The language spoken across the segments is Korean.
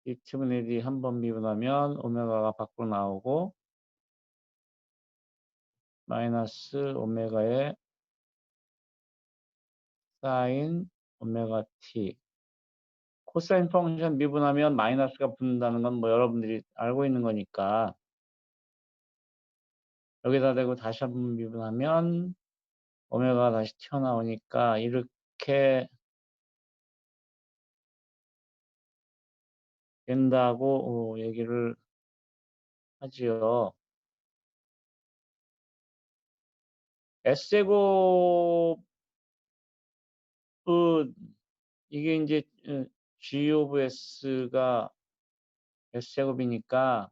이 t분의 d 한 번 미분하면 오메가가 밖으로 나오고 마이너스 오메가의 사인 오메가 t. 코사인 펑션 미분하면 마이너스가 붙는다는 건 뭐 여러분들이 알고 있는 거니까 여기다 대고 다시 한번 미분하면 오메가가 다시 튀어나오니까 이렇게 된다고 얘기를 하지요. S제곱 이게 이제 G 오브 S가 S제곱이니까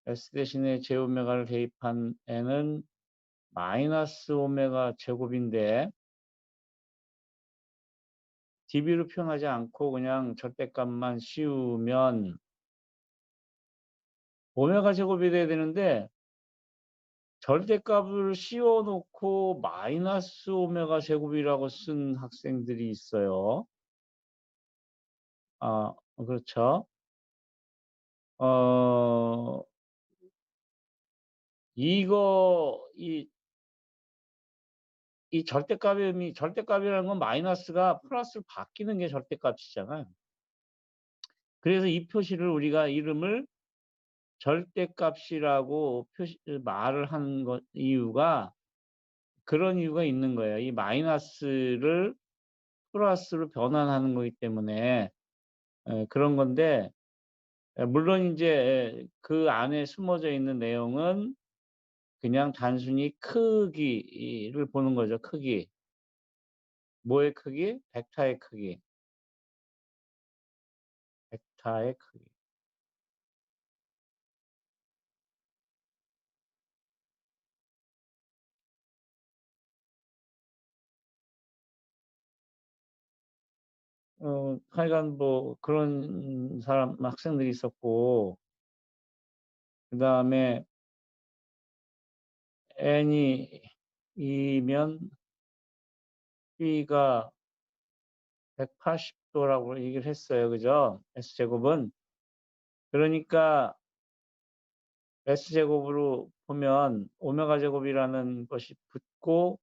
S 대신에 제오메가를 대입한 N은 마이너스 오메가 제곱인데 dB로 표현하지 않고 그냥 절대값만 씌우면 오메가 제곱이 돼야 되는데 절대값을 씌워 놓고 마이너스 오메가 제곱이라고 쓴 학생들이 있어요. 그렇죠. 이 절대값이라는 건 마이너스가 플러스로 바뀌는 게 절대값이잖아요. 그래서 이 표시를 우리가 이름을 절대값이라고 말을 하는 것 이유가 그런 이유가 있는 거예요. 이 마이너스를 플러스로 변환하는 거기 때문에 그런 건데 물론 이제 그 안에 숨어져 있는 내용은 그냥 단순히 크기를 보는 거죠. 크기. 뭐의 크기? 벡터의 크기. 벡터의 크기. 하여간 뭐 그런 학생들이 있었고 그다음에 n이 2면 b가 180도라고 얘기를 했어요. 그죠? S제곱은. 그러니까 S제곱으로 보면 오메가 제곱이라는 것이 붙고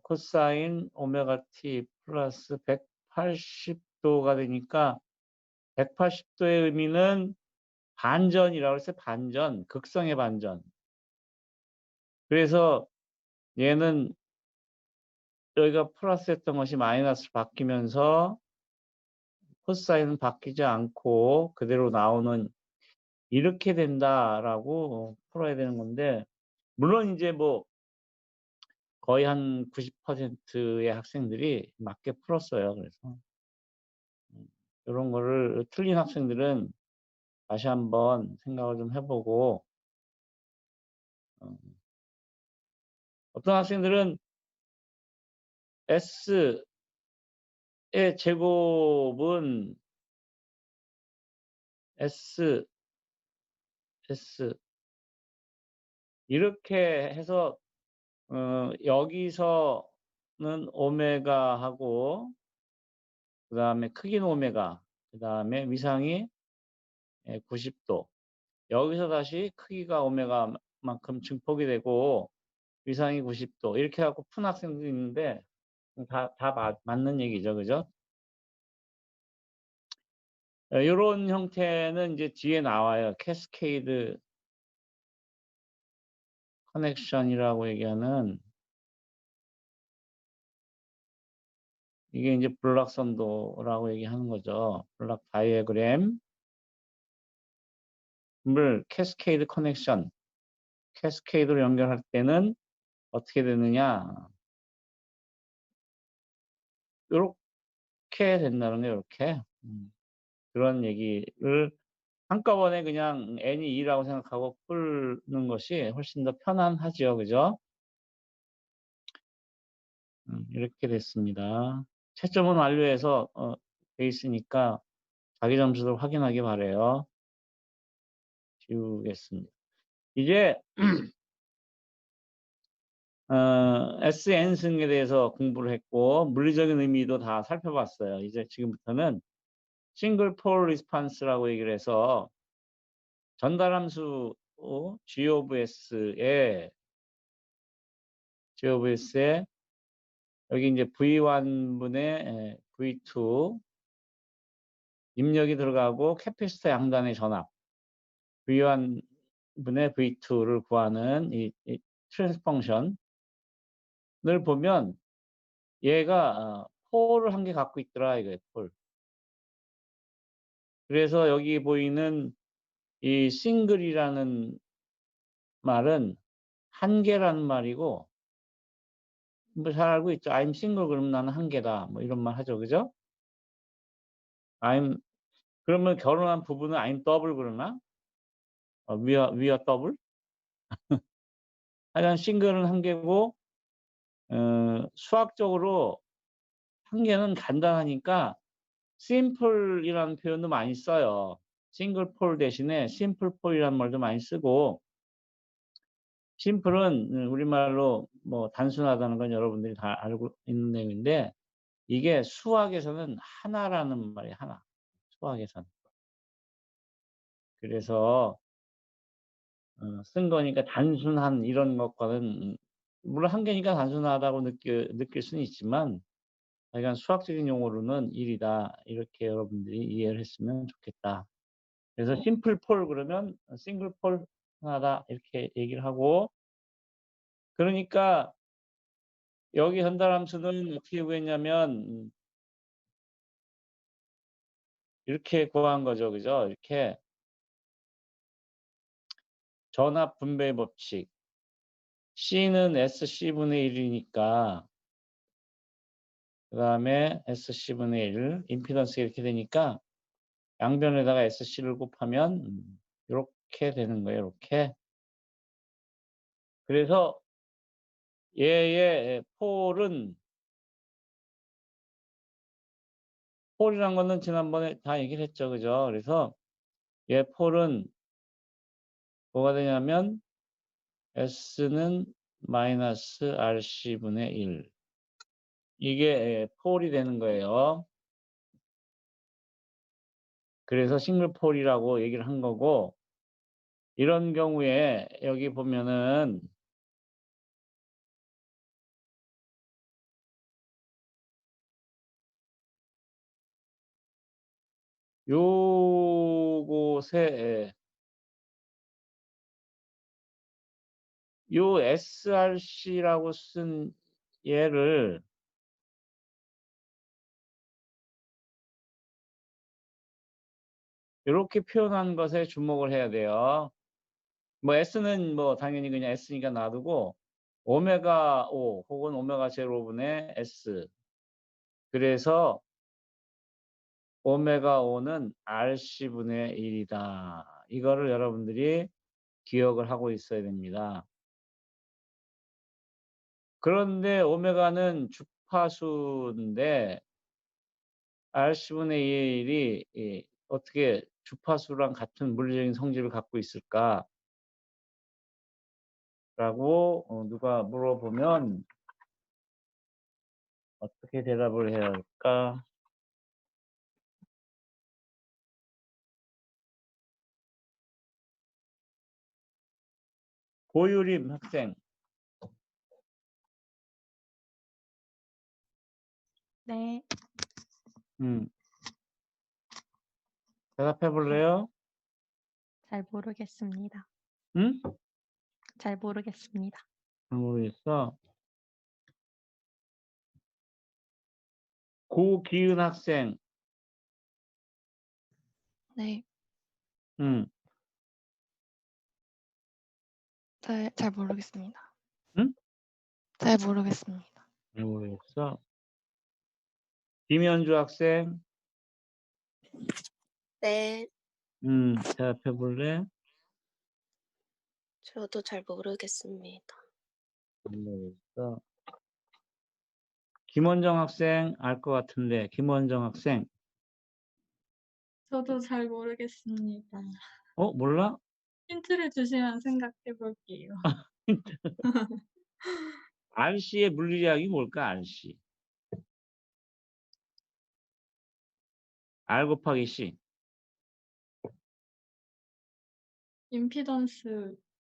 코사인 오메가 t 플러스 180도가 되니까 180도의 의미는 반전이라고 했어요. 반전. 극성의 반전. 그래서 얘는 여기가 플러스 했던 것이 마이너스로 바뀌면서 코사인은 바뀌지 않고 그대로 나오는 이렇게 된다라고 풀어야 되는 건데 물론 이제 뭐 거의 한 90%의 학생들이 맞게 풀었어요. 그래서 이런 거를 틀린 학생들은 다시 한번 생각을 좀 해보고 어떤 학생들은 S의 제곱은 S 이렇게 해서 여기서는 오메가하고 그다음에 크기는 오메가 그다음에 위상이 90도 여기서 다시 크기가 오메가만큼 증폭이 되고 위상이 90도 이렇게 갖고 푼 학생도 있는데 다 맞는 얘기죠. 그죠? 요런 형태는 이제 뒤에 나와요. 캐스케이드 커넥션이라고 얘기하는 이게 이제 블락선도라고 얘기하는 거죠. 블락 다이어그램을 캐스케이드 커넥션, 캐스케이드로 연결할 때는 어떻게 되느냐? 요렇게 된다는 거예요. 요렇게. 그런 얘기를 한꺼번에 그냥 n이 2라고 생각하고 푸는 것이 훨씬 더 편안하죠. 그죠? 이렇게 됐습니다. 채점은 완료해서 돼 있으니까 자기 점수를 확인하기 바라요. 지우겠습니다. 이제 SN승에 대해서 공부를 했고 물리적인 의미도 다 살펴봤어요. 이제 지금부터는 싱글 폴 리스판스라고 얘기를 해서 전달함수 G of S에 여기 인제 V1 분의 V2 입력이 들어가고 캐피스터 양단의 전압 V1 분의 V2를 구하는 이 트랜스 펑션을 보면 얘가 폴을 한 개 갖고 있더라 이거예요, 폴. 그래서 여기 보이는 이 싱글이라는 말은 한 개라는 말이고 뭐 잘 알고 있죠. I'm single 그러면 나는 한 개다. 뭐 이런 말 하죠. 그죠? I'm 그러면 결혼한 부부는 I'm double 그러나? we are double? 하여간 싱글은 한 개고 수학적으로 한 개는 간단하니까 simple이라는 표현도 많이 써요. 싱글 폴 대신에 심플 폴이라는 말도 많이 쓰고 심플은 우리말로 뭐 단순하다는 건 여러분들이 다 알고 있는 내용인데 이게 수학에서는 하나라는 말이에요, 하나. 수학에서는. 그래서 쓴 거니까 단순한 이런 것과는 물론 한 개니까 단순하다고 느낄 수는 있지만 하여간 수학적인 용어로는 1이다. 이렇게 여러분들이 이해를 했으면 좋겠다. 그래서 심플 폴 그러면 싱글 폴 하나다 이렇게 얘기를 하고 그러니까 여기 전달함수는 어떻게 구했냐면 이렇게 구한 거죠. 그죠? 이렇게 전압 분배 법칙. C는 SC분의 1이니까 그다음에 SC분의 1 임피던스가 이렇게 되니까 양변에다가 SC를 곱하면 요렇게 되는 거예요. 요렇게. 그래서 얘의 폴이란 거는 지난번에 다 얘기를 했죠. 그죠? 그래서 얘 폴은 뭐가 되냐면 S는 마이너스 RC분의 1 이게 폴이 되는 거예요. 그래서 싱글 폴이라고 얘기를 한 거고 이런 경우에 여기 보면은 요곳에 요 SRC라고 쓴 얘를 요렇게 표현한 것에 주목을 해야 돼요. 뭐 S는 뭐 당연히 그냥 S니까 놔두고 오메가 5 혹은 오메가 제로 분의 S 그래서 오메가 5는 RC분의 1이다. 이거를 여러분들이 기억을 하고 있어야 됩니다. 그런데 오메가는 주파수인데 RC분의 1이 어떻게 주파수랑 같은 물리적인 성질을 갖고 있을까? 라고 누가 물어보면 어떻게 대답을 해야 할까? 고유림 학생. 네. 대답해 볼래요? 잘 모르겠습니다. 응? 잘 모르겠습니다. 모르겠어. 고기은 학생. 네. 응. 잘 모르겠습니다. 응? 잘 모르겠습니다. 모르겠어. 김현주 학생. 네, 대답해 볼래? 저도 잘 모르겠습니다. 모르겠어. 김원정 학생 알 것 같은데 김원정 학생. 저도 잘 모르겠습니다. 몰라? 힌트를 주시면 생각해 볼게요. RC의 물리학이 뭘까? RC. R 곱하기 C.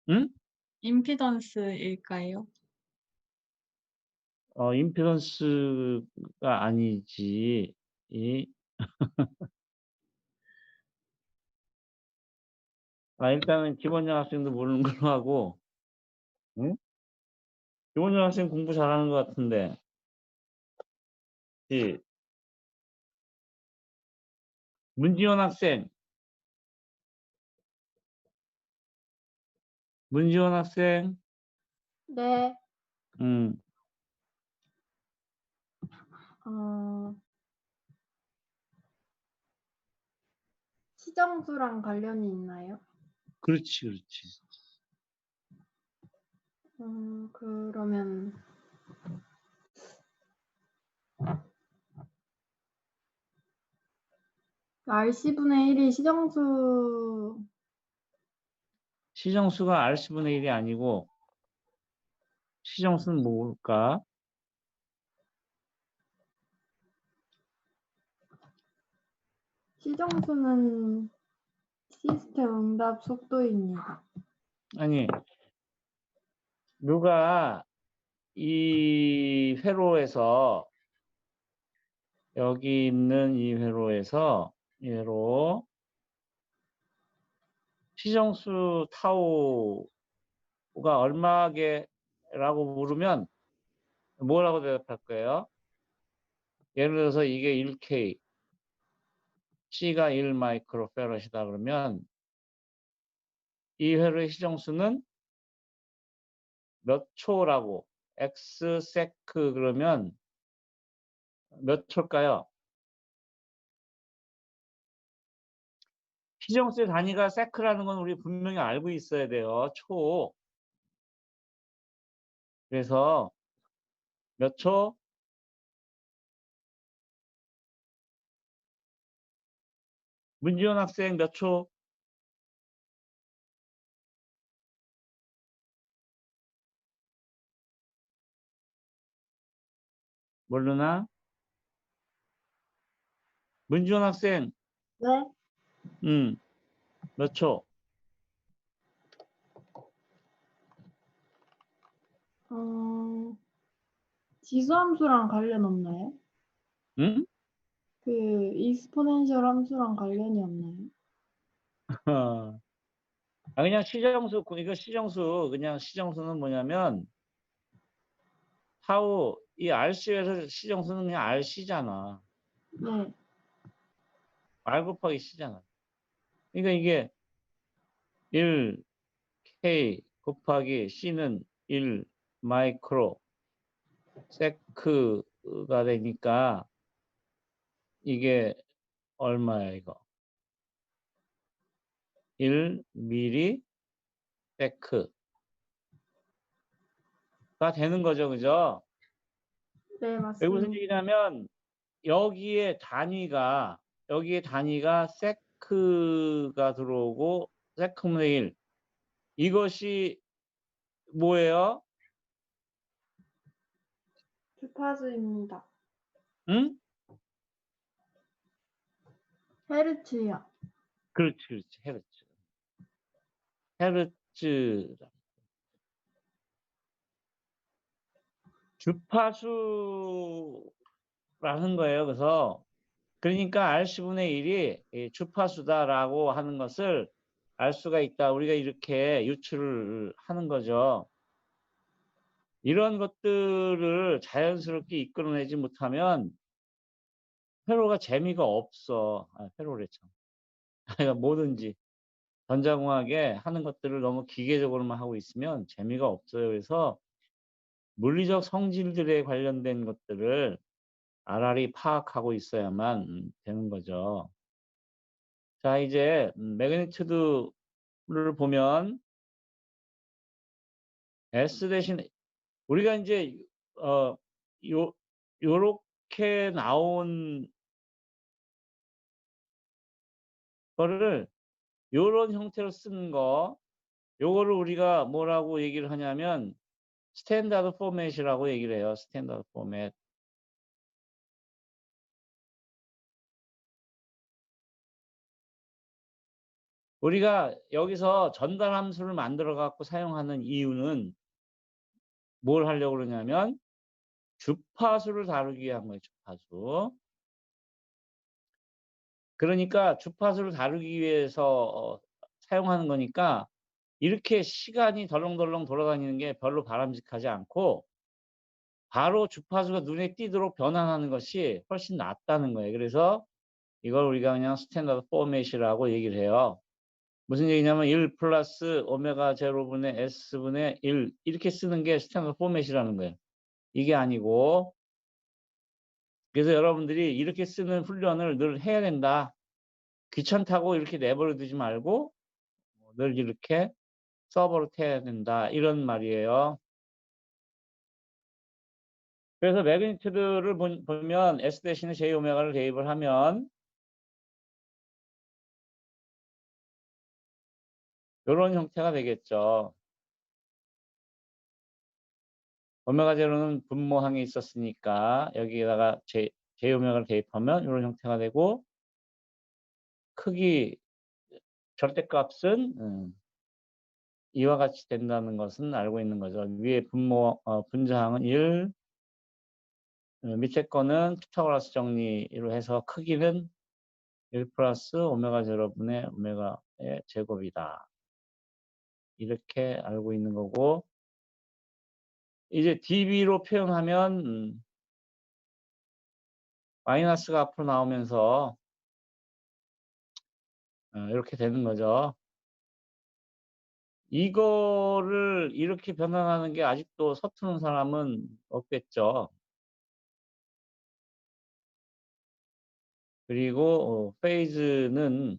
응? 임피던스일까요? 임피던스가 아니지. 일단은 기본여학생도 모르는 걸로 하고, 응? 기본여학생 공부 잘하는 것 같은데, 문지원 학생, 네, 음, 시정수랑 관련이 있나요? 그렇지. 그러면 RC분의 1이 시정수가 RC분의 1이 아니고, 시정수는 뭘까? 시정수는 시스템 응답 속도입니다. 아니, 누가 이 회로에서, 여기 있는 이 회로에서, 얘로, 시정수 타우가 얼마게라고 물으면 뭐라고 대답할 거예요? 예를 들어서 이게 1K, C가 1 마이크로페럿이다 그러면 이 회로의 시정수는 몇 초라고 X 세크 그러면 몇 초일까요? 시정수의 단위가 세크라는 건 우리 분명히 알고 있어야 돼요. 초. 그래서 몇 초? 문지원 학생 몇 초? 모르나? 문지원 학생, 네, 몇 초? 지수함수랑 관련 없나요? 응? 그 익스포넨셜 함수랑 관련이 없나요? 그냥 시정수, 이거 시정수, 그냥 시정수는 뭐냐면, 타우, 이 RC에서 시정수는 그냥 RC잖아. 네, R 곱하기 C잖아. 그러니까 이게 1K 곱하기 C는 1 마이크로 세크가 되니까 이게 얼마야, 이거? 1 미리 세크가 되는 거죠, 그죠? 네, 왜 무슨 맞습니다. 얘기냐면, 여기에 단위가 세크가 들어오고, 세크분의 1. 이것이 뭐예요? 주파수입니다. 응? 헤르츠요. 그렇지. 헤르츠. 헤르츠다. 주파수라는 거예요. 그래서, 그러니까 Rc분의 1이 주파수다라고 하는 것을 알 수가 있다. 우리가 이렇게 유출을 하는 거죠. 이런 것들을 자연스럽게 이끌어내지 못하면 회로가 재미가 없어. 회로래 참. 그러니까 뭐든지 전자공학에 하는 것들을 너무 기계적으로만 하고 있으면 재미가 없어요. 그래서 물리적 성질들에 관련된 것들을 알알이 파악하고 있어야만 되는 거죠. 자, 이제 매그니튜드를 보면 S 대신 우리가 이제 요렇게 나온 거를 요런 형태로 쓰는 거, 요거를 우리가 뭐라고 얘기를 하냐면 스탠다드 포맷이라고 얘기를 해요. 스탠다드 포맷. 우리가 여기서 전달 함수를 만들어 갖고 사용하는 이유는 뭘 하려고 그러냐면 주파수를 다루기 위한 거예요, 주파수. 그러니까 주파수를 다루기 위해서 사용하는 거니까 이렇게 시간이 덜렁덜렁 돌아다니는 게 별로 바람직하지 않고 바로 주파수가 눈에 띄도록 변환하는 것이 훨씬 낫다는 거예요. 그래서 이걸 우리가 그냥 스탠다드 포맷이라고 얘기를 해요. 무슨 얘기냐면 1 플러스 오메가 제로분의 S분의 1 이렇게 쓰는 게 스탠다드 포맷이라는 거예요. 이게 아니고 그래서 여러분들이 이렇게 쓰는 훈련을 늘 해야 된다. 귀찮다고 이렇게 내버려 두지 말고 늘 이렇게 서버로 해야 된다. 이런 말이에요. 그래서 매그니튜드를 보면 S 대신에 J 오메가를 대입을 하면 요런 형태가 되겠죠. 오메가 제로는 분모항에 있었으니까 여기에다가 J 오메가를 대입하면 요런 형태가 되고 크기 절대값은 이와 같이 된다는 것은 알고 있는 거죠. 위에 분자항은 1 밑에 거는 피타고라스 정리로 해서 크기는 1 플러스 오메가 제로분의 오메가의 제곱이다. 이렇게 알고 있는 거고 이제 dB로 표현하면 마이너스가 앞으로 나오면서 이렇게 되는 거죠. 이거를 이렇게 변환하는 게 아직도 서투른 사람은 없겠죠. 그리고 페이즈는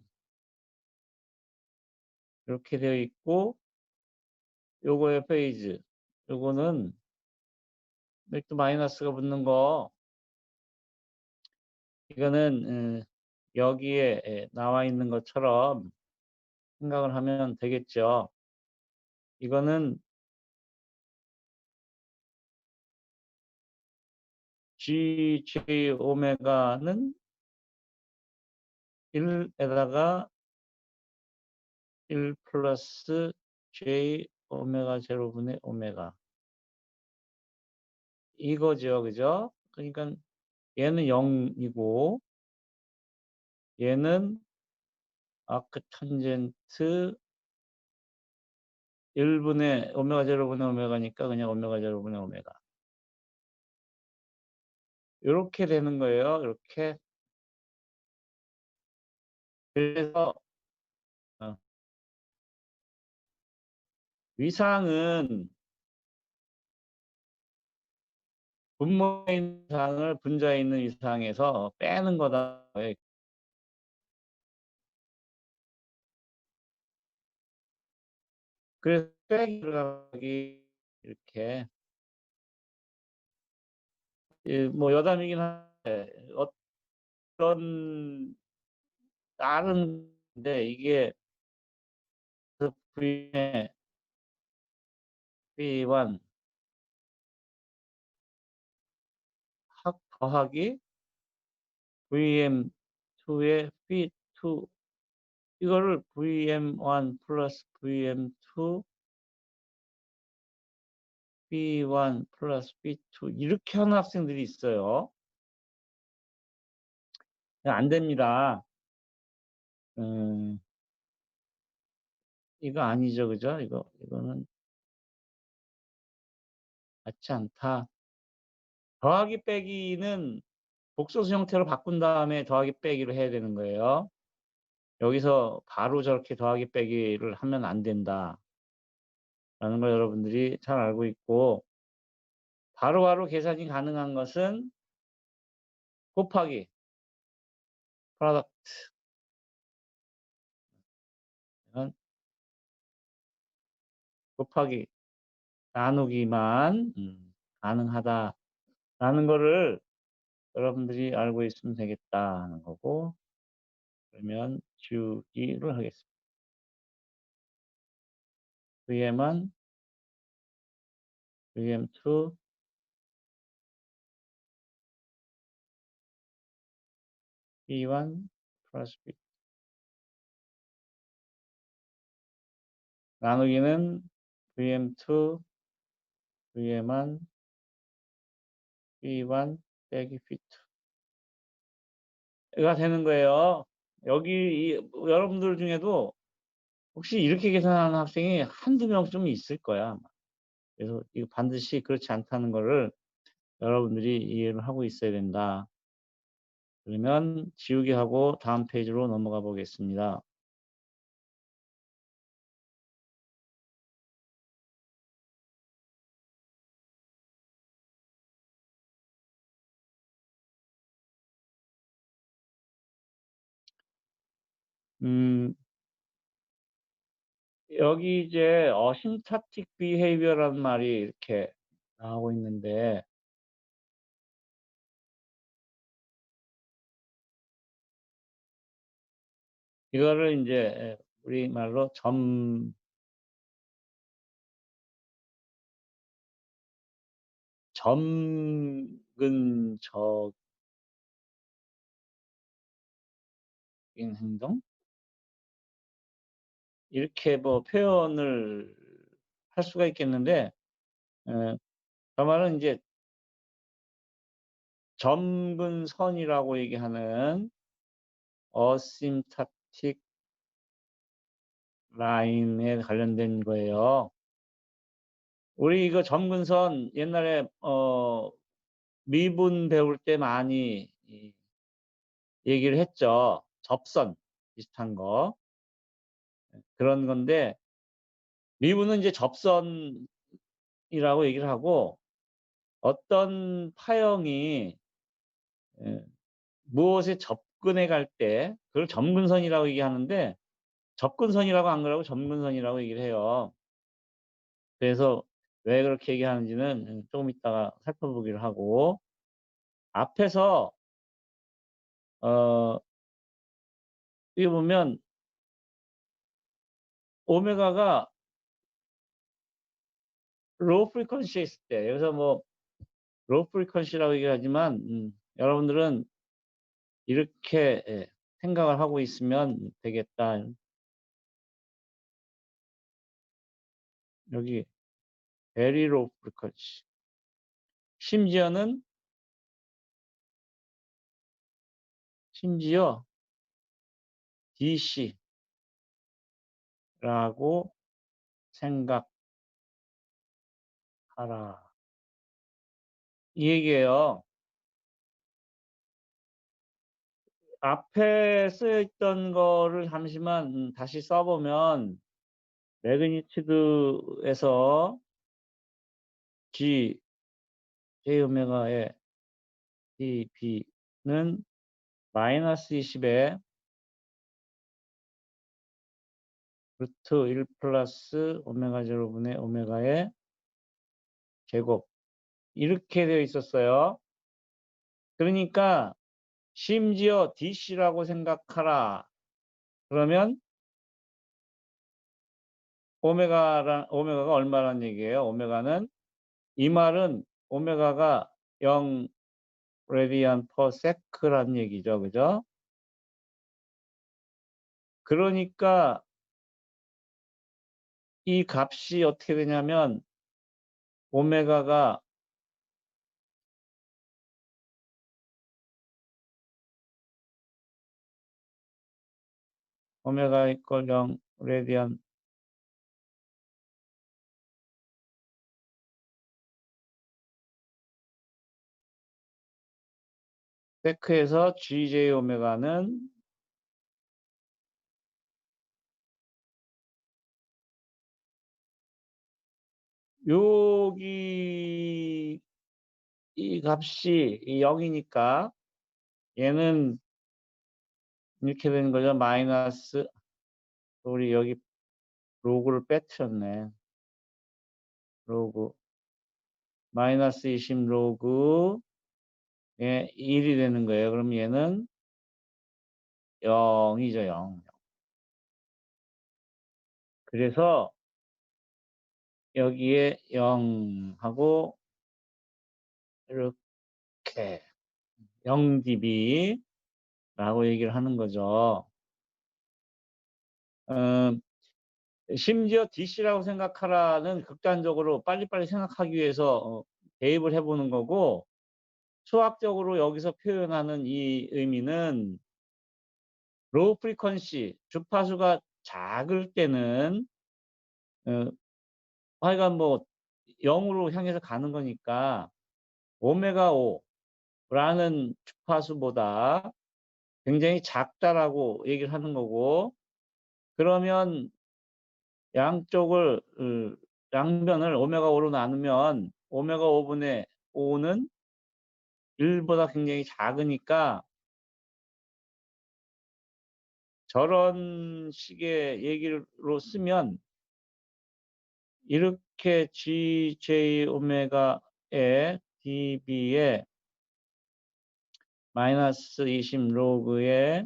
이렇게 되어 있고 요거의 페이즈 요거는 또 마이너스가 붙는 거 이거는 여기에 나와 있는 것처럼 생각을 하면 되겠죠. 이거는 GJ 오메가는 1에다가 1 플러스 J 오메가 제로분의 오메가 이거죠. 그죠? 그러니까 얘는 0이고 얘는 아크탄젠트 1분의 오메가 제로분의 오메가니까 그냥 오메가 제로분의 오메가. 요렇게 되는 거예요. 이렇게. 그래서 위상은 분모에 있는 위상을 분자에 있는 위상에서 빼는 거다. 그래서 빼기 들어가기 이렇게 뭐 여담이긴 한데 어떤 다른데 이게 V의 V1 합 더하기 VM2의 V2 이거를 VM1 플러스 VM2 B1 플러스 B2 이렇게 하는 학생들이 있어요. 안 됩니다. 이거 아니죠, 그죠? 이거는 맞지 않다. 더하기 빼기는 복소수 형태로 바꾼 다음에 더하기 빼기로 해야 되는 거예요. 여기서 바로 저렇게 더하기 빼기를 하면 안 된다. 라는 걸 여러분들이 잘 알고 있고 바로바로 계산이 가능한 것은 곱하기 프로덕트 곱하기 나누기만 가능하다라는 거를 여러분들이 알고 있으면 되겠다는 거고 그러면 지우기를 하겠습니다. VM은 VM2 B1 플러스 B 나누기는 VM2 VM1 V1 빼기 V2가 되는 거예요. 여기 여러분들 중에도 혹시 이렇게 계산하는 학생이 한두 명쯤 있을 거야, 아마. 그래서 이거 반드시 그렇지 않다는 거를 여러분들이 이해를 하고 있어야 된다. 그러면 지우기 하고 다음 페이지로 넘어가 보겠습니다. 여기 이제 symptotic behavior라는 말이 이렇게 나오고 있는데 이거를 이제 우리말로 점근적인 행동? 이렇게 뭐 표현을 할 수가 있겠는데 저 말은 이제 점근선이라고 얘기하는 asymptotic 라인에 관련된 거예요. 우리 이거 점근선 옛날에 미분 배울 때 많이 얘기를 했죠. 접선 비슷한 거. 그런 건데 미분은 이제 접선이라고 얘기를 하고 어떤 파형이 무엇에 접근해 갈 때 그걸 점근선이라고 얘기하는데 접근선이라고 안 그러고 점근선이라고 얘기를 해요. 그래서 왜 그렇게 얘기하는지는 조금 이따가 살펴보기로 하고 앞에서 여기 보면 오메가가 low frequency에 있을 때 여기서 뭐 low frequency라고 얘기하지만 여러분들은 이렇게 생각을 하고 있으면 되겠다. 여기 very low frequency. 심지어 DC라고 생각하라. 이 얘기예요. 앞에 쓰여 있던 거를 잠시만 다시 써보면 매그니튜드에서 G, J 오메가의 dB는 마이너스 20에 루트 1 플러스 오메가 제로분의 오메가의 제곱 이렇게 되어 있었어요. 그러니까 심지어 DC라고 생각하라. 그러면 오메가가 얼마란 얘기예요? 오메가는 이 말은 오메가가 0 레디안 퍼 세크란 얘기죠. 그죠? 그러니까 이 값이 어떻게 되냐면 오메가가 오메가 이퀄 0 레디안 세크에서 GJ 오메가는 여기 이 값이 0이니까 얘는 이렇게 되는 거죠. 마이너스 우리 여기 로그를 빼트렸네. 로그 마이너스 20 로그에 1이 되는 거예요. 그럼 얘는 0이죠. 0. 그래서 여기에 0하고 이렇게 0dB라고 얘기를 하는 거죠. 심지어 DC라고 생각하라는 극단적으로 빨리빨리 생각하기 위해서 대입을 해 보는 거고, 수학적으로 여기서 표현하는 이 의미는 로우 프리퀀시 주파수가 작을 때는 어 하여간 뭐 0 으로 향해서 가는 거니까 오메가 5 라는 주파수보다 굉장히 작다라고 얘기를 하는 거고, 그러면 양쪽을 양변을 오메가 5로 나누면 오메가 5 분의 5는 1 보다 굉장히 작으니까, 저런 식의 얘기로 쓰면 이렇게 GJ 오메가에 dB에 마이너스 20 로그에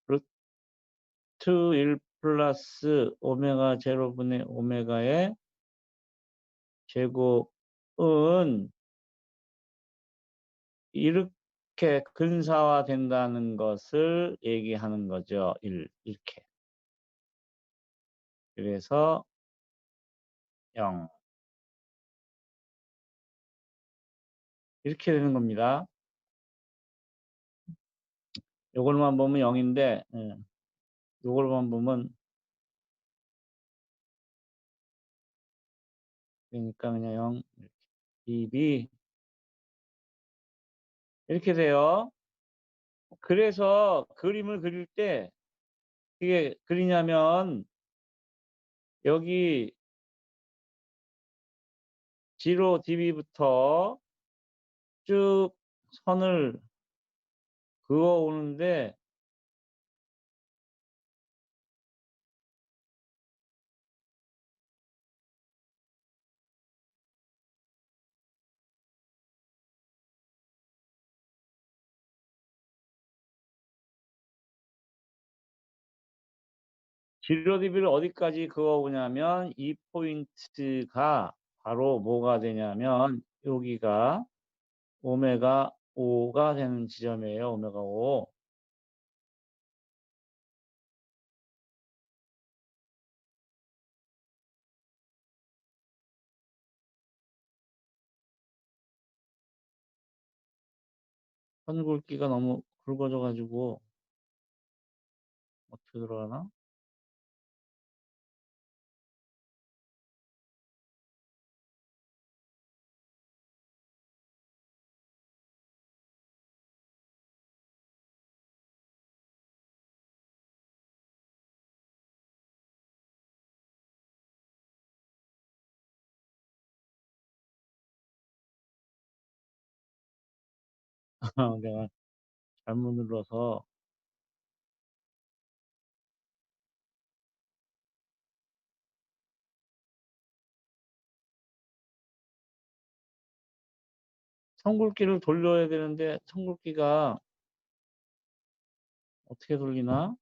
루트 1 플러스 오메가 제로분의 오메가의 제곱은 이렇게 근사화된다는 것을 얘기하는 거죠. 이렇게. 그래서 0 이렇게 되는 겁니다. 요걸만 보면 0 인데 요걸만 보면, 그러니까 그냥 0 이렇게 dB 이렇게 돼요. 그래서 그림을 그릴 때 어떻게 그리냐면, 여기 0 dB부터 쭉 선을 그어 오는데,0 dB를 어디까지 그어 오냐면, 이 포인트가 바로 뭐가 되냐면 여기가 오메가 5가 되는 지점이에요. 오메가 5. 선 굵기가 너무 굵어져 가지고 어떻게 들어가나? 내가 잘못 눌러서. 선 굵기를 돌려야 되는데 선 굵기가 어떻게 돌리나?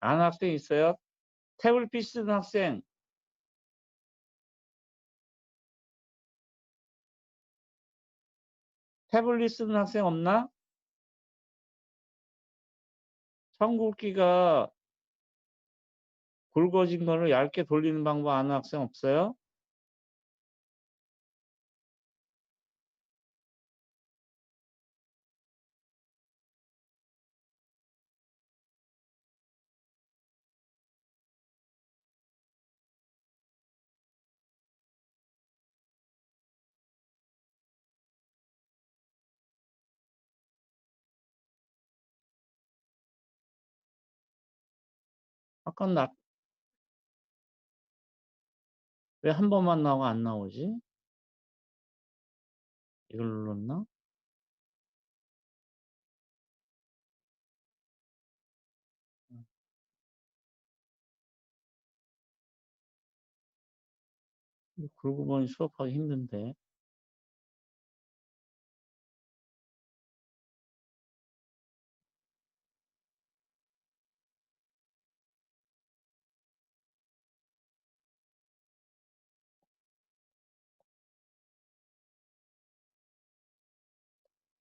아는 학생 있어요? 태블릿 쓰는 학생. 태블릿 쓰는 학생 없나? 선 굵기가 굵어진 거를 얇게 돌리는 방법 아는 학생 없어요? 아까 왜 한 번만 나오고 안 나오지? 이걸 눌렀나? 그러고 보니 수업하기 힘든데.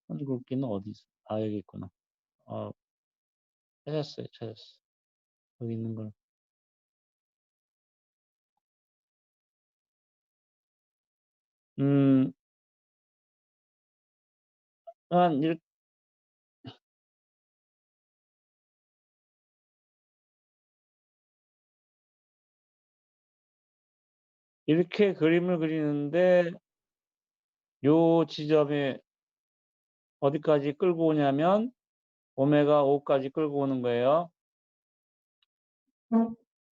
선 굵기는 어디 있어? 아, 여기 있구나. 찾았어요. 여기 있는 걸. 음, 한 이렇게 그림을 그리는데 요 지점에 어디까지 끌고 오냐면 오메가 5까지 끌고 오는 거예요.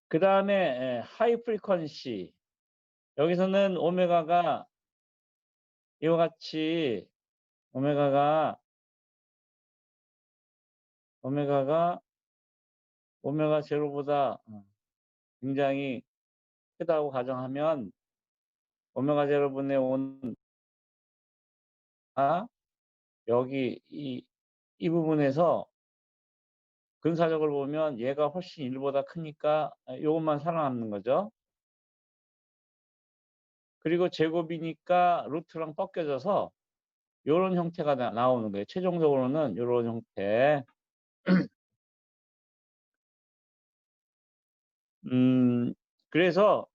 그다음에 하이 프리퀀시 여기서는 오메가가 이와 같이 오메가가 오메가 제로보다 굉장히 크다고 가정하면 오메가 제로분의 5는 여기 이 부분에서 근사적으로 보면 얘가 훨씬 1보다 크니까 요것만 살아남는 거죠. 그리고 제곱이니까 루트랑 벗겨져서 요런 형태가 나오는 거예요. 최종적으로는 요런 형태. 그래서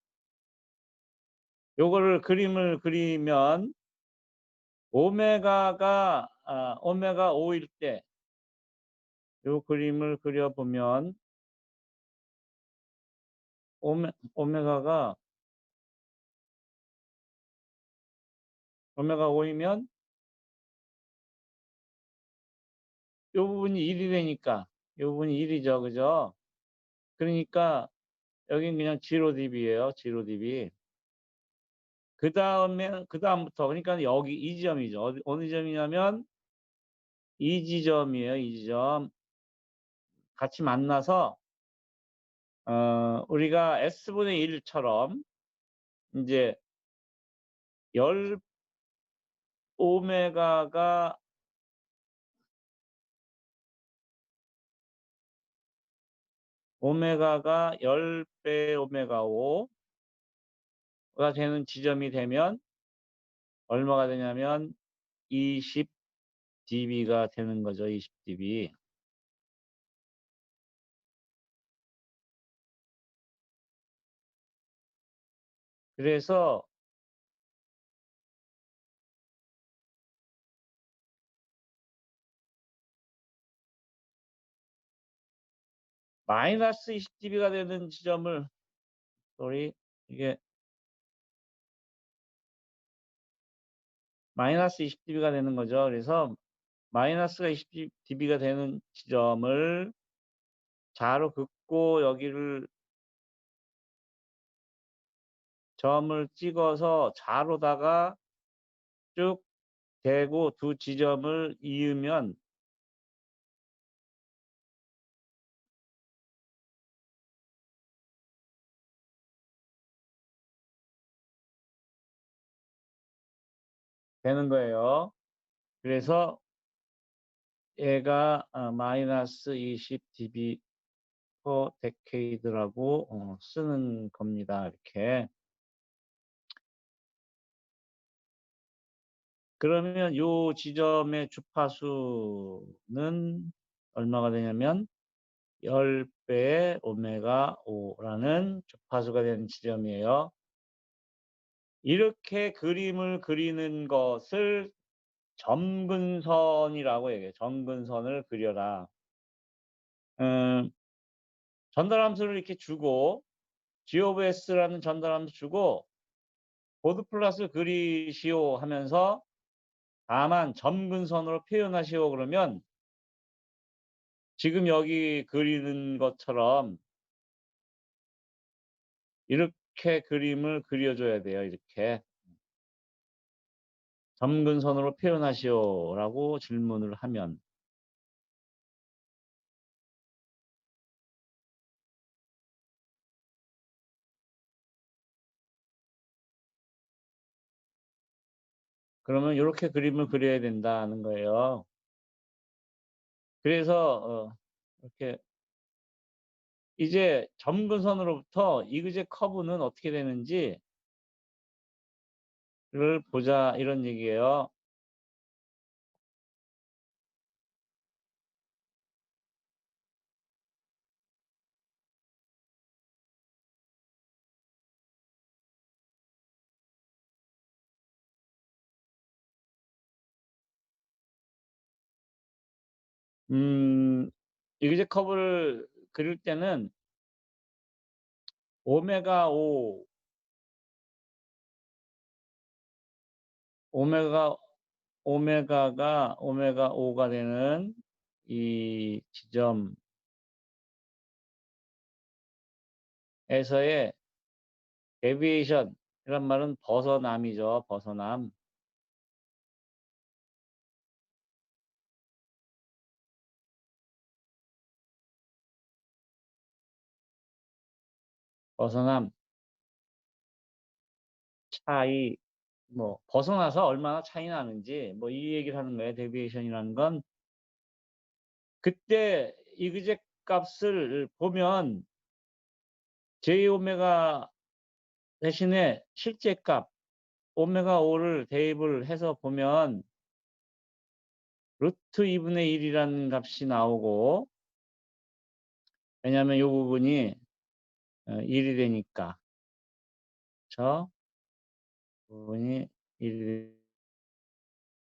요거를 그림을 그리면 오메가가 오메가 5일 때 요 그림을 그려보면 오메가가 5이면 요 부분이 1이 되니까 요 부분이 1이죠. 그죠? 그러니까 여긴 그냥 0dB예요. 0dB. 그다음부터 그러니까 여기 이 지점이죠. 어느 점이냐면 이 지점이에요. 이 지점. 같이 만나서 우리가 S분의 1처럼 이제 열 오메가가 오메가가 10배 오메가 5가 되는 지점이 되면 얼마가 되냐면 20dB가 되는 거죠. 20dB. 그래서 마이너스 20dB가 되는 지점을 이게 마이너스 20dB가 되는 거죠. 그래서 마이너스가 20dB가 되는 지점을 자로 긋고 여기를 점을 찍어서 자로다가 쭉 대고 두 지점을 이으면 되는 거예요. 그래서 얘가 마이너스 20dB per decade라고 쓰는 겁니다. 이렇게. 그러면 요 지점의 주파수는 얼마가 되냐면 10배의 오메가 5라는 주파수가 되는 지점이에요. 이렇게 그림을 그리는 것을 점근선이라고 얘기해요. 점근선을 그려라. 전달함수를 이렇게 주고 G of S라는 전달함수 주고 보드 플러스 그리시오 하면서 다만 점근선으로 표현하시오 그러면 지금 여기 그리는 것처럼 이렇게 그림을 그려줘야 돼요. 이렇게 점근선으로 표현하시오 라고 질문을 하면 그러면 이렇게 그림을 그려야 된다는 거예요. 그래서 이렇게 이제 점근선으로부터 이그제 커브는 어떻게 되는지를 보자 이런 얘기예요. 이그제 커브를 그릴 때는 오메가 5 오메가 오메가 5가 되는 이 지점에서의 데비에이션 이란 말은 벗어남이죠. 벗어남. 벗어남, 차이, 뭐 벗어나서 얼마나 차이 나는지 뭐 이 얘기를 하는 거예요. 데비에이션이라는 건. 그때 이그제 값을 보면 j 오메가 대신에 실제 값 오메가 5를 대입을 해서 보면 루트 2분의 1이라는 값이 나오고, 왜냐하면 이 부분이 1이 되니까. 저 부분이 1이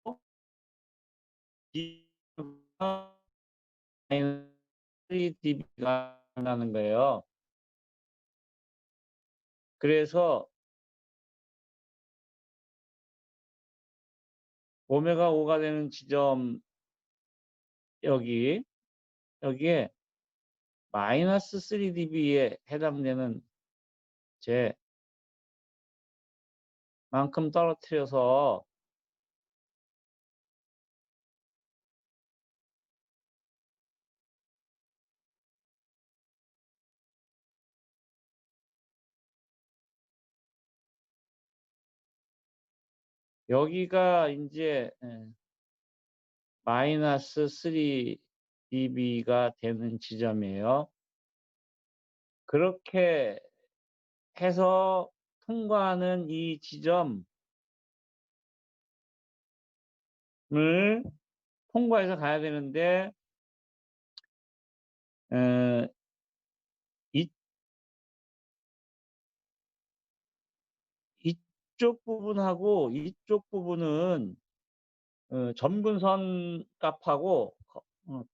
되고, 이 3dB가 나는 거예요. 그래서 오메가 5가 되는 지점 여기에 마이너스 3dB에 해당되는 제만큼 떨어뜨려서 여기가 이제 마이너스 3dB가 되는 지점이에요. 그렇게 해서 통과하는 이 지점을 통과해서 가야 되는데 이, 이쪽 부분하고 이쪽 부분은 점근선 값하고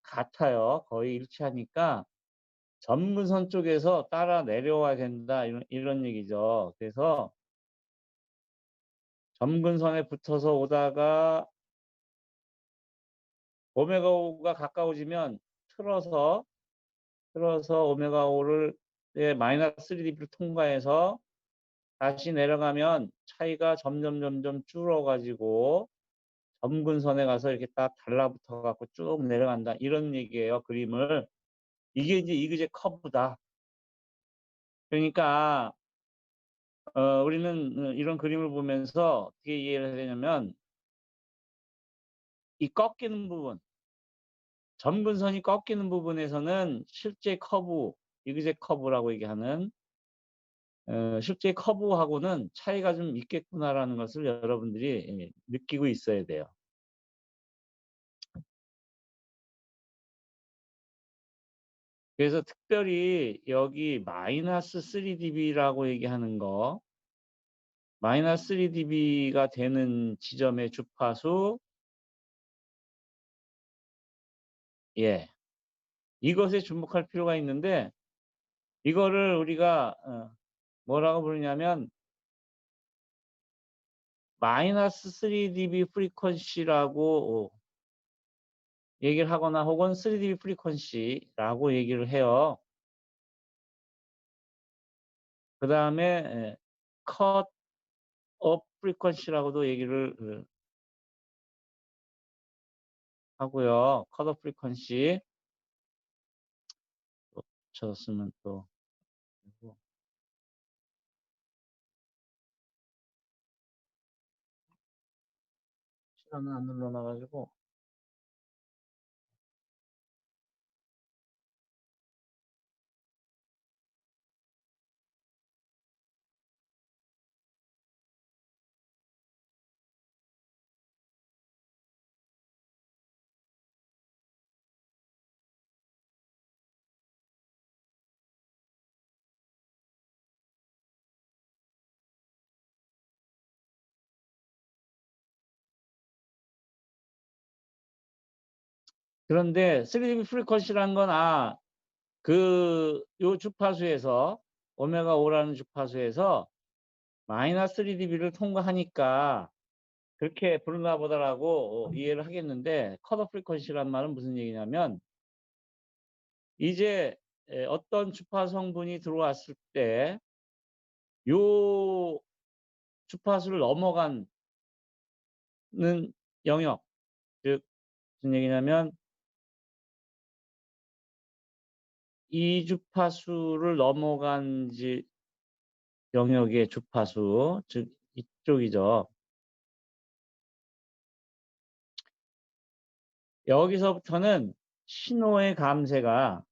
같아요. 거의 일치하니까 점근선 쪽에서 따라 내려와야 된다 이런 얘기죠. 그래서 점근선에 붙어서 오다가 오메가 5가 가까워지면 틀어서 오메가 5를 마이너스 3dB를 통과해서 다시 내려가면 차이가 점점 줄어가지고 점근선에 가서 이렇게 딱 달라붙어 갖고 쭉 내려간다 이런 얘기예요. 그림을. 이게 이제 이그제 커브다. 그러니까 우리는 이런 그림을 보면서 어떻게 이해를 해야 되냐면 이 꺾이는 부분, 점근선이 꺾이는 부분에서는 실제 커브, 이그제 커브라고 얘기하는 실제 커브하고는 차이가 좀 있겠구나라는 것을 여러분들이 느끼고 있어야 돼요. 그래서 특별히 여기 마이너스 3dB라고 얘기하는 거, 마이너스 3dB가 되는 지점의 주파수, 이것에 주목할 필요가 있는데, 이거를 우리가 뭐라고 부르냐면 마이너스 3dB 프리퀀시라고 얘기를 하거나 혹은 3dB 프리퀀시라고 얘기를 해요. 그 다음에 컷 업 프리퀀시라고도 얘기를 하고요. 컷 업 프리퀀시 붙였으면 또 시간은 안 눌러놔가지고 그런데 3dB 프리퀀시라는 건 요 주파수에서 오메가 5라는 주파수에서 마이너스 3dB를 통과하니까 그렇게 부르나 보다라고 이해를 하겠는데, 컷오프 프리퀀시란 말은 무슨 얘기냐면, 이제 어떤 주파수 성분이 들어왔을 때 요 주파수를 넘어가는 영역, 즉 무슨 얘기냐면 이 주파수를 넘어간 영역의 주파수, 즉 이쪽이죠. 여기서부터는 신호의 감쇄가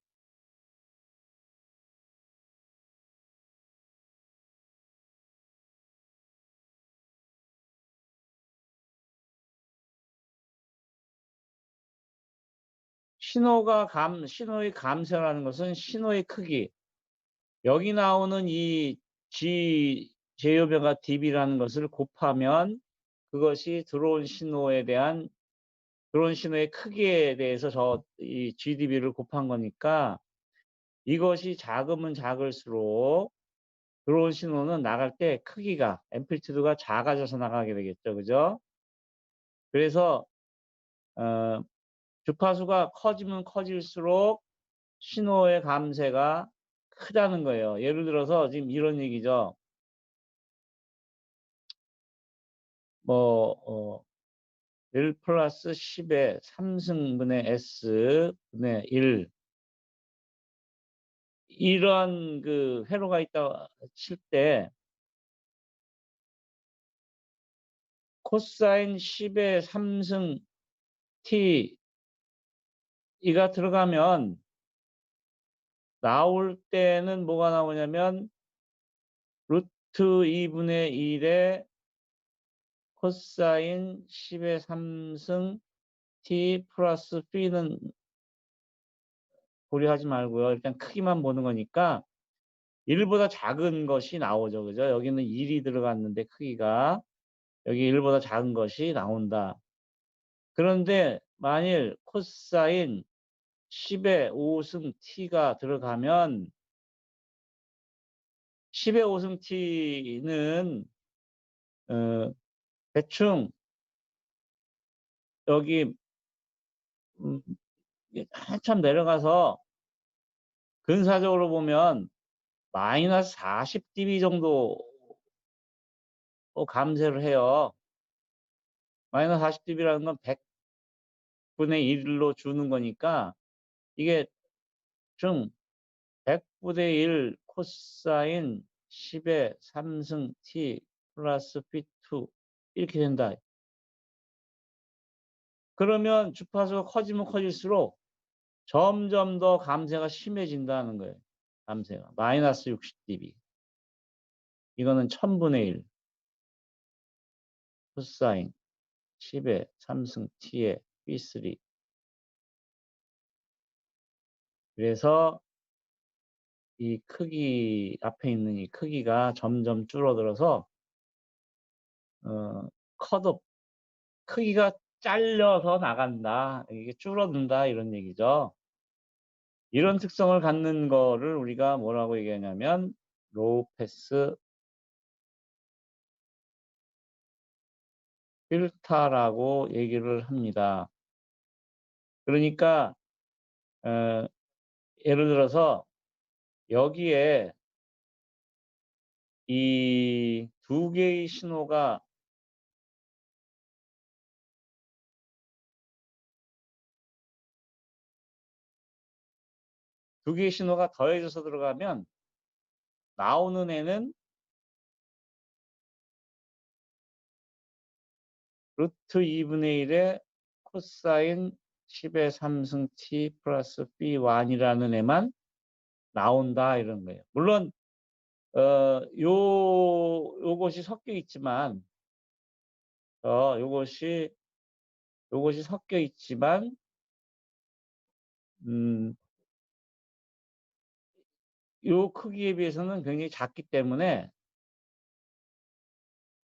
신호의 감쇄라는 것은 신호의 크기, 여기 나오는 이 제요배가 dB라는 것을 곱하면 그것이 들어온 신호의 크기에 대해서 이 GdB를 곱한 거니까, 이것이 작으면 작을수록 들어온 신호는 나갈 때 크기가, 앰플리튜드가 작아져서 나가게 되겠죠. 그죠? 그래서 주파수가 커지면 커질수록 신호의 감쇄가 크다는 거예요. 예를 들어서 지금 이런 얘기죠. 1 플러스 10의 3승분의 S분의 1, 이런 그 회로가 있다 칠 때 코사인 10의 3승 T 이가 들어가면 나올 때는 뭐가 나오냐면 루트 2분의 1의 코사인 10의 3승 T 플러스 B는 고려하지 말고요. 일단 크기만 보는 거니까 1보다 작은 것이 나오죠. 그죠? 여기는 1이 들어갔는데 크기가, 여기 1보다 작은 것이 나온다. 그런데 만일 코사인 10의 5승 t가 들어가면 10의 5승 t는 대충 여기 한참 내려가서 근사적으로 보면 마이너스 40dB 정도 감쇄를 해요. 마이너스 40dB라는 건 100분의 1로 주는 거니까, 이게 좀 100분의 1 코사인 10의 3승 t 플러스 p2 이렇게 된다. 그러면 주파수가 커지면 커질수록 점점 더 감쇄가 심해진다는 거예요. 감쇄가 마이너스 60dB. 이거는 1000분의 1 코사인 10의 3승 t의 p3. 그래서 이 크기, 앞에 있는 이 크기가 점점 줄어들어서 컷오프, 크기가 잘려서 나간다, 이게 줄어든다, 이런 얘기죠. 이런 특성을 갖는 거를 우리가 뭐라고 얘기하냐면 로우 패스 필터라고 얘기를 합니다. 그러니까 예를 들어서 여기에 이 두 개의 신호가 더해져서 들어가면 나오는 애는 루트 2분의 1의 코사인 10의 3승 t 플러스 b1이라는 애만 나온다, 이런 거예요. 물론 요것이 섞여 있지만 요것이 섞여 있지만 요 크기에 비해서는 굉장히 작기 때문에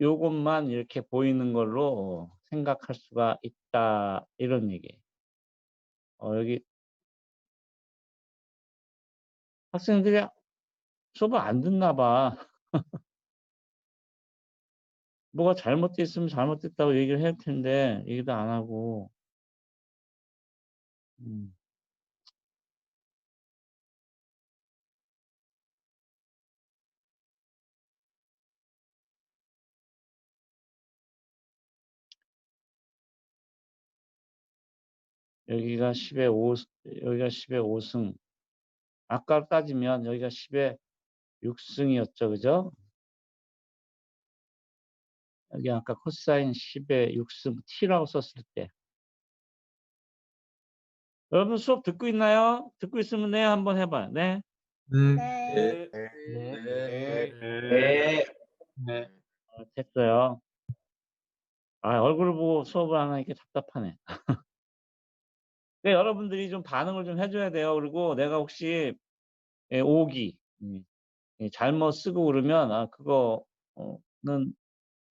요것만 이렇게 보이는 걸로 생각할 수가 있다, 이런 얘기예요. 여기 학생들이 수업을 안 듣나 봐. 뭐가 잘못됐으면 잘못됐다고 얘기를 해야 할 텐데 얘기도 안 하고. 음. 여기가 10에 5, 여기가 10에 5승. 아까 따지면 여기가 10에 6승이었죠. 그죠? 여기 아까 코사인 10에 6승 t라고 썼을 때. 여러분 수업 듣고 있나요? 듣고 있으면 네 한번 해봐요. 네. 네. 네. 됐어요. 얼굴을 보고 수업을 안 하니까 답답하네. 여러분들이 좀 반응을 좀 해줘야 돼요. 그리고 내가 혹시 오기 잘못 쓰고 그러면 그거는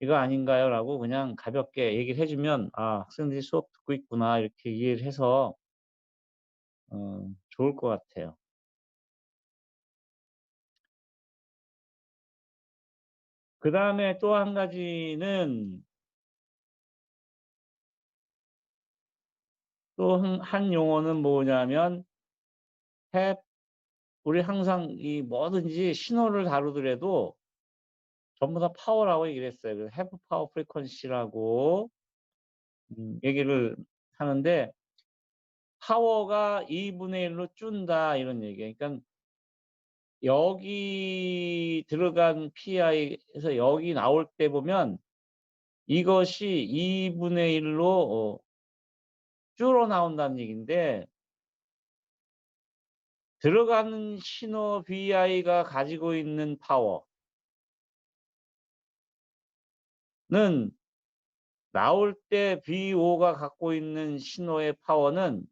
이거 아닌가요?라고 그냥 가볍게 얘기를 해주면 학생들이 수업 듣고 있구나 이렇게 이해를 해서 좋을 것 같아요. 그 다음에 또 한 가지는 또 한 용어는 뭐냐면 우리 항상 이 뭐든지 신호를 다루더라도 전부 다 파워라고 얘기를 했어요. 그래서 have power frequency라고 얘기를 하는데 파워가 2분의 1로 준다 이런 얘기예요. 그러니까 여기 들어간 PI에서 여기 나올 때 보면 이것이 2분의 1로 줄어 나온다는 얘기인데 들어가는 신호 VI가 가지고 있는 파워는 나올 때 VO가 갖고 있는 신호의 파워는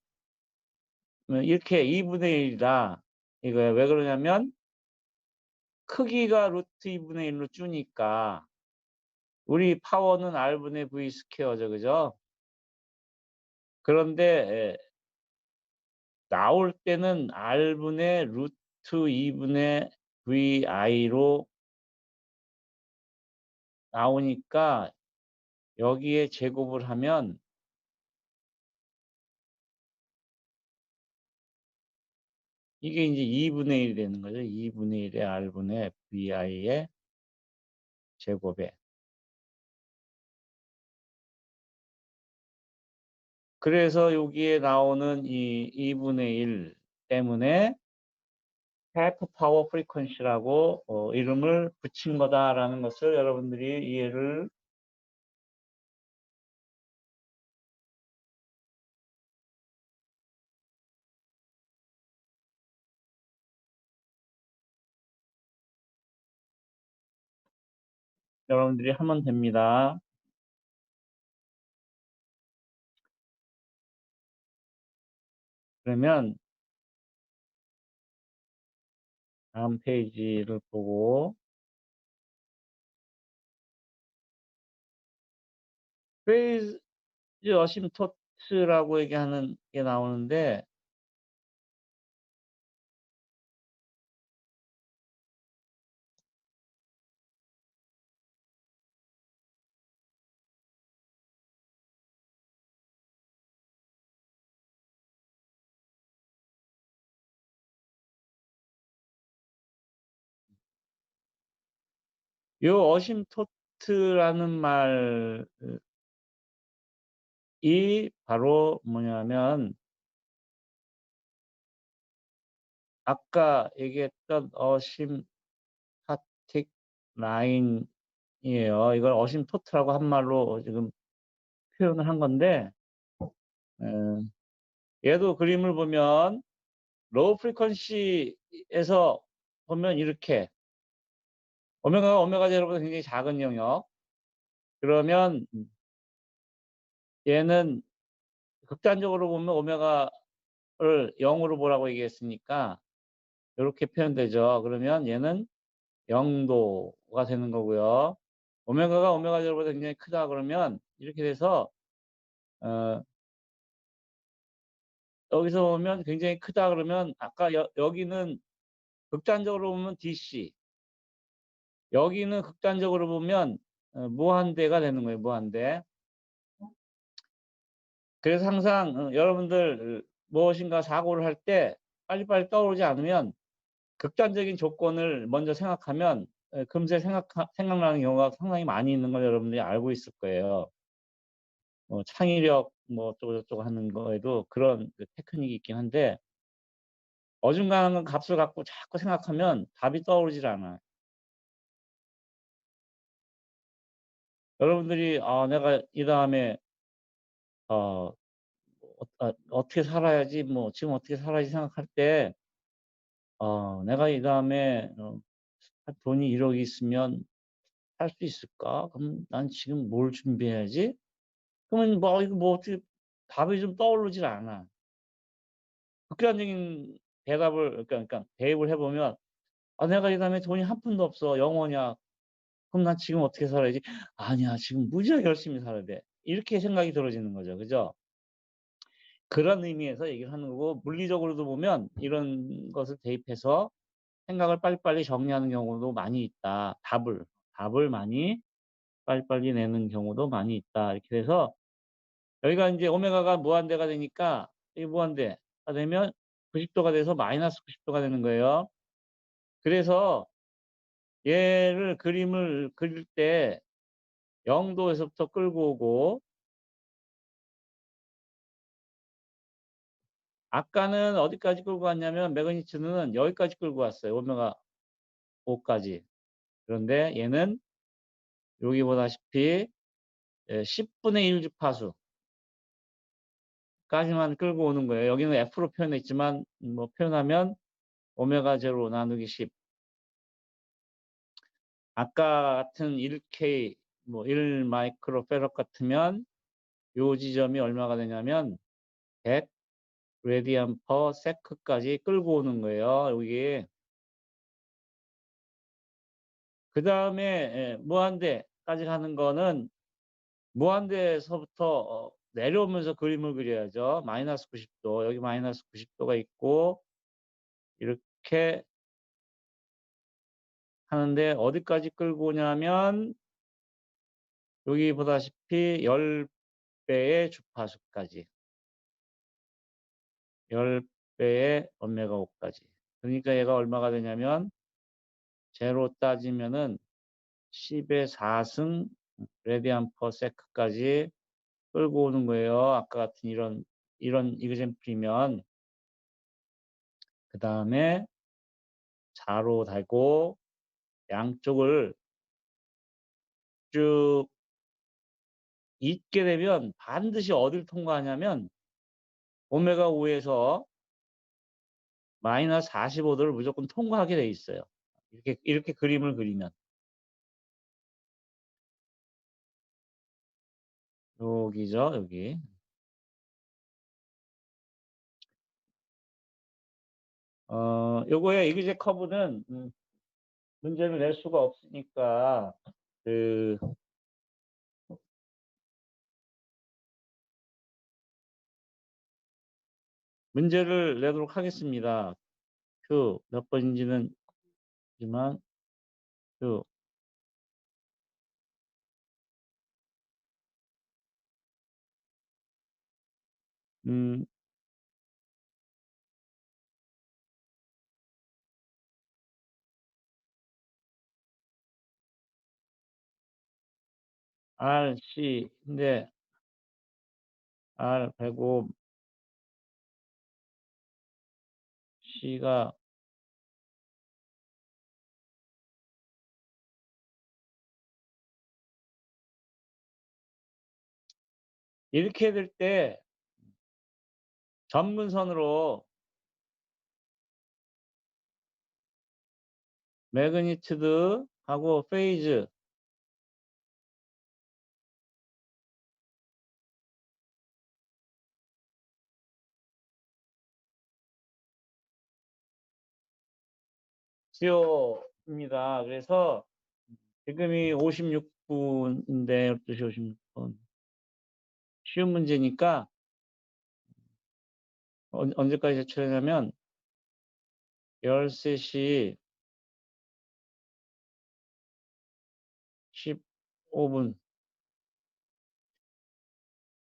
이렇게 2분의 1이다. 이거예요. 왜 그러냐면 크기가 루트 2분의 1로 주니까 우리 파워는 R분의 V 스퀘어죠. 그죠? 그런데 나올 때는 R분의 루트 2분의 VI로 나오니까 여기에 제곱을 하면 이게 이제 2분의 1이 되는 거죠. 2분의 1의 R분의 VI의 제곱에. 그래서 여기에 나오는 이 2분의 1 때문에 half power frequency라고 이름을 붙인 거다라는 것을 여러분들이 이해를 하면 됩니다. 그러면 다음 페이지를 보고 페이즈 어심토트라고 얘기하는 게 나오는데 요 어심토트라는 말이 바로 뭐냐면 아까 얘기했던 어심파틱 라인이에요. 이걸 어심토트라고 한 말로 지금 표현을 한 건데 얘도 그림을 보면 로우 프리퀀시에서 보면 이렇게 오메가가 오메가 제로보다 굉장히 작은 영역 그러면 얘는 극단적으로 보면 오메가를 0으로 보라고 얘기했으니까 이렇게 표현되죠. 그러면 얘는 0도가 되는 거고요. 오메가가 오메가 제로보다 굉장히 크다 그러면 이렇게 돼서 여기서 보면 굉장히 크다 그러면 아까 여기는 극단적으로 보면 DC, 여기는 극단적으로 보면 무한대가 되는 거예요, 무한대. 그래서 항상 여러분들 무엇인가 사고를 할 때 빨리빨리 떠오르지 않으면 극단적인 조건을 먼저 생각하면 금세 생각나는 경우가 상당히 많이 있는 걸 여러분들이 알고 있을 거예요. 창의력 뭐 어쩌고저쩌고 하는 거에도 그런 그 테크닉이 있긴 한데 어중간한 값을 갖고 자꾸 생각하면 답이 떠오르질 않아요. 여러분들이 '아 내가 이 다음에 어떻게 살아야지 뭐 지금 어떻게 살아야지.' 생각할 때 '내가 이 다음에 돈이 1억 있으면 살 수 있을까? 그럼 난 지금 뭘 준비해야지?' 그러면 뭐 이거 뭐 어떻게 답이 좀 떠오르질 않아. 극단적인 대답을 그러니까 대입을 해 보면 '아 내가 이 다음에 돈이 한 푼도 없어. 영원이야. 그럼 난 지금 어떻게 살아야지?' '아니야. 지금 무지하게 열심히 살아야 돼.' 이렇게 생각이 들어지는 거죠. 그죠? 그런 의미에서 얘기를 하는 거고 물리적으로도 보면 이런 것을 대입해서 생각을 빨리빨리 정리하는 경우도 많이 있다. 답을 많이 빨리빨리 내는 경우도 많이 있다. 이렇게 돼서 여기가 인제 오메가가 무한대가 되니까 이 무한대가 되면 90 도가 돼서 마이너스 90 도가 되는 거예요. 그래서 얘를 그림을 그릴 때 0 도에서부터 끌고 오고 아까는 어디까지 끌고 왔냐면 매그니튜드는 여기까지 끌고 왔어요. 오메가 5 까지. 그런데 얘는 여기 보다시피 10분의 1 주파수까지만 끌고 오는 거예요. 여기는 F로 표현했지만 뭐 표현하면 오메가 제로 나누기 10. 아까 같은 1K 뭐 1 마이크로 패럿 같으면 요 지점이 얼마가 되냐면 100 레디안 퍼 세크까지 끌고 오는 거예요, 여기. 그다음에 무한대까지 가는 거는 무한대에서부터 내려오면서 그림을 그려야죠. 마이너스 90 도, 여기 마이너스 90 도가 있고 이렇게 하는데 어디까지 끌고 오냐면 여기 보다시피 10 배의 주파수까지. 10 배의 오메가 5 까지. 그러니까 얘가 얼마가 되냐면 제로 따지면은 10의 4승 레디안 퍼 세크까지 끌고 오는 거예요. 아까 같은 이런 이그젬플이면 그다음에 자로 달고 양쪽을 쭉 잇게 되면 반드시 어디를 통과하냐면 오메가 5에서 마이너스 45 도를 무조건 통과하게 돼 있어요. 이렇게 그림을 그리면. 여기죠, 여기. 요거의 이그제 커브는 문제를 낼 수가 없으니까 그 문제를 내도록 하겠습니다. 표 몇 번인지는 지만 표 음 RC인데 R 105 C가 이렇게 될 때 점근선으로 매그니튜드하고 페이즈 지오입니다. 그래서 지금이 56분인데 12시 56분. 쉬운 문제니까 언제까지 제출하냐면 13시 15분.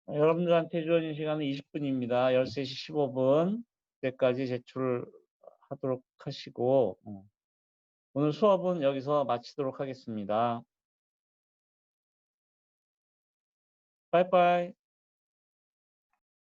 여러분들한테 주어진 시간은 20분입니다. 13시 15분 때까지 제출하도록 하시고 오늘 수업은 여기서 마치도록 하겠습니다. 빠이빠이.